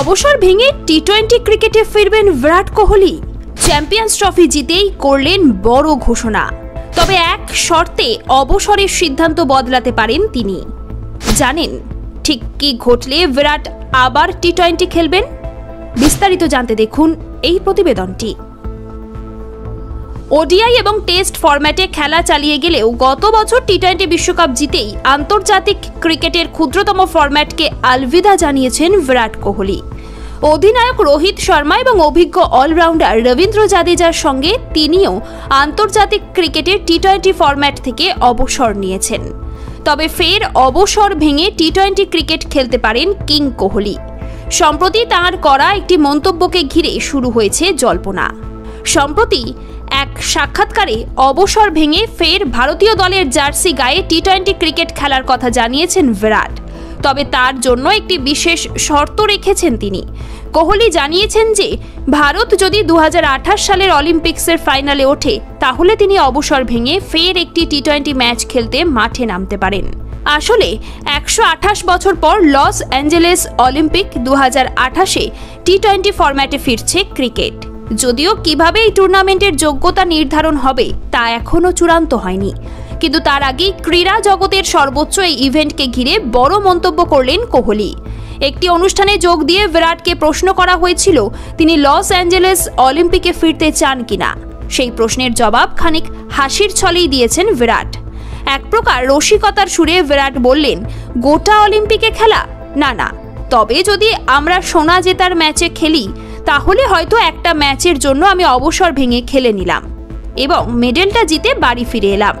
অবসর ভেঙে টি-20 ক্রিকেটে ফিরবেন বিরাট কোহলি। চ্যাম্পিয়ন্স ট্রফি জিতেই করলেন বড় ঘোষণা। তবে এক শর্তে অবসরের সিদ্ধান্ত বদলাতে পারেন তিনি। জানেন ঠিক কি ঘটলে বিরাট আবার টি-20 খেলবেন? বিস্তারিত জানতে দেখুন এই প্রতিবেদনটি। ওডিআই এবং টেস্ট ফরম্যাটে খেলা চালিয়ে গেলেও গত বছর টি-20 বিশ্বকাপ জিতেই আন্তর্জাতিক ক্রিকেটের ক্ষুদ্রতম ফরম্যাটকে আলবিদা জানিয়েছেন বিরাট কোহলি। অধিনায়ক রোহিত শর্মা এবং অভিজ্ঞ অলরাউন্ডার রবীন্দ্র জাদেজার সঙ্গে তিনিও আন্তর্জাতিক ক্রিকেটের টি-20 ফরম্যাট থেকে অবসর নিয়েছেন। তবে ফের অবসর ভেঙে টি-20 ক্রিকেট খেলতে পারেন কিং কোহলি। সম্প্রতি তাঁর করা একটি মন্তব্যকে ঘিরে শুরু হয়েছে জল্পনা। সম্প্রতি এক সাক্ষাৎকারে অবসর ভেঙে ফের ভারতীয় দলের জার্সি গায়ে টি-20 ক্রিকেট খেলার কথা জানিয়েছেন বিরাট। তবে তার জন্য একটি বিশেষ শর্ত রেখেছেন তিনি। কোহলি জানিয়েছেন যে ভারত যদি 2028 সালের অলিম্পিক্সের ফাইনালে ওঠে তাহলে তিনি অবসর ভেঙে ফের একটি টি-20 ম্যাচ খেলতে মাঠে নামতে পারেন। আসলে 128 বছর পর লস অ্যাঞ্জেলেস অলিম্পিক 2028-এ টি-20 ফরম্যাটে ফিরছে ক্রিকেট। যদিও কিভাবে এই টুর্নামেন্টের যোগ্যতা নির্ধারণ হবে তা এখনো চূড়ান্ত হয়নি, কিন্তু তার আগেই ক্রীড়া জগতের সর্বোচ্চ এই ইভেন্টকে ঘিরে বড় মন্তব্য করলেন কোহলি। একটি অনুষ্ঠানে যোগ দিয়ে বিরাটকে প্রশ্ন করা হয়েছিল তিনি লস অ্যাঞ্জেলেস অলিম্পিকে ফিরতে চান কিনা। সেই প্রশ্নের জবাব খানিক হাসির ছলেই দিয়েছেন বিরাট। এক প্রকার রসিকতার সুরে বিরাট বললেন, গোটা অলিম্পিকে খেলা না, তবে যদি আমরা সোনা জেতার ম্যাচে খেলি তাহলে হয়তো একটা ম্যাচের জন্য আমি অবসর ভেঙে খেলে নিলাম এবং মেডেলটা জিতে বাড়ি ফিরে এলাম।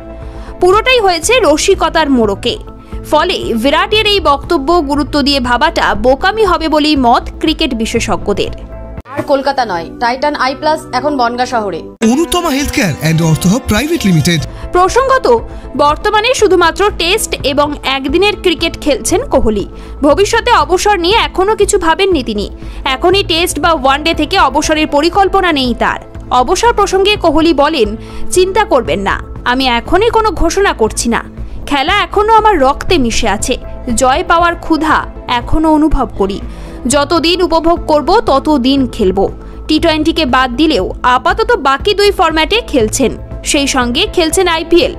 পুরোটাই হয়েছে রসিকতার মোড়কে। ফলে বিরাটের এই বক্তব্য গুরুত্ব দিয়ে ভাবাটা বোকামি হবে বলেই মত ক্রিকেট বিশেষজ্ঞদের। আর কলকাতা নয়, টাইটান আই প্লাস এখন বনগাঁ শহরে। Anutama health care and ortho hub private limited. প্রসঙ্গত, বর্তমানে শুধুমাত্র টেস্ট এবং একদিনের ক্রিকেট খেলছেন কোহলি। ভবিষ্যতে অবসর নিয়ে এখনো কিছু ভাবেননি তিনি। এখনই টেস্ট বা ওয়ানডে থেকে অবসরের পরিকল্পনা নেই তার। অবসর প্রসঙ্গে কোহলি বলেন, চিন্তা করবেন না, আমি এখনই কোনো ঘোষণা করছি না। খেলা এখনো আমার রক্তে মিশে আছে। জয় পাওয়ার ক্ষুধা এখনো অনুভব করি। যতদিন উপভোগ করব ততদিন খেলবো। টি-20কে বাদ দিলেও আপাতত বাকি দুই ফরম্যাটে খেলছেন। সেই সঙ্গে খেলছেন আইপিএল।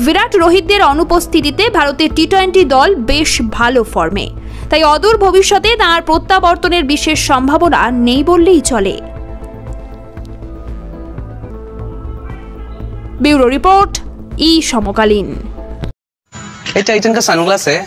বিরাট রোহিতদের অনুপস্থিতিতে ভারতের টি-20 দল বেশ ভালো ফর্মে। তাই অদূর ভবিষ্যতে তাঁর প্রত্যাবর্তনের বিশেষ সম্ভাবনা নেই বললেই চলে। ब्यूरो रिपोर्ट ई समकालीन। ये टाइटन का सनग्लास है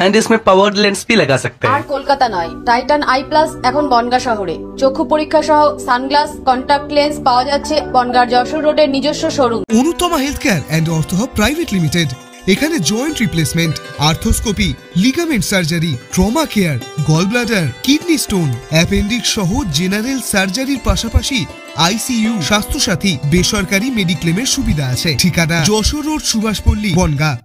एंड इसमें पावर्ड लेंस भी लगा सकते हैं। আর কলকাতা নয়, টাইটান আই প্লাস এখন বনগাঁ শহরে। চক্ষু পরীক্ষা সহ সানগ্লাস, কন্টাক্ট লেন্স পাওয়া যাচ্ছে বনগাঁর যশোর রোডের নিজস্ব showroom Anutama health care and ortho hub private limited. এখানে joint replacement, arthroscopy, ligament surgery, trauma care, gallbladder, kidney stone, appendix সহ জেনারেল সার্জারির পাশাপাশি আইসিইউ, স্বাস্থ্যসাথী, বেসরকারি মেডিক্লেমের সুবিধা আছে। ঠিকানা যশোর রোড, সুভাষপল্লী, বনগাঁ।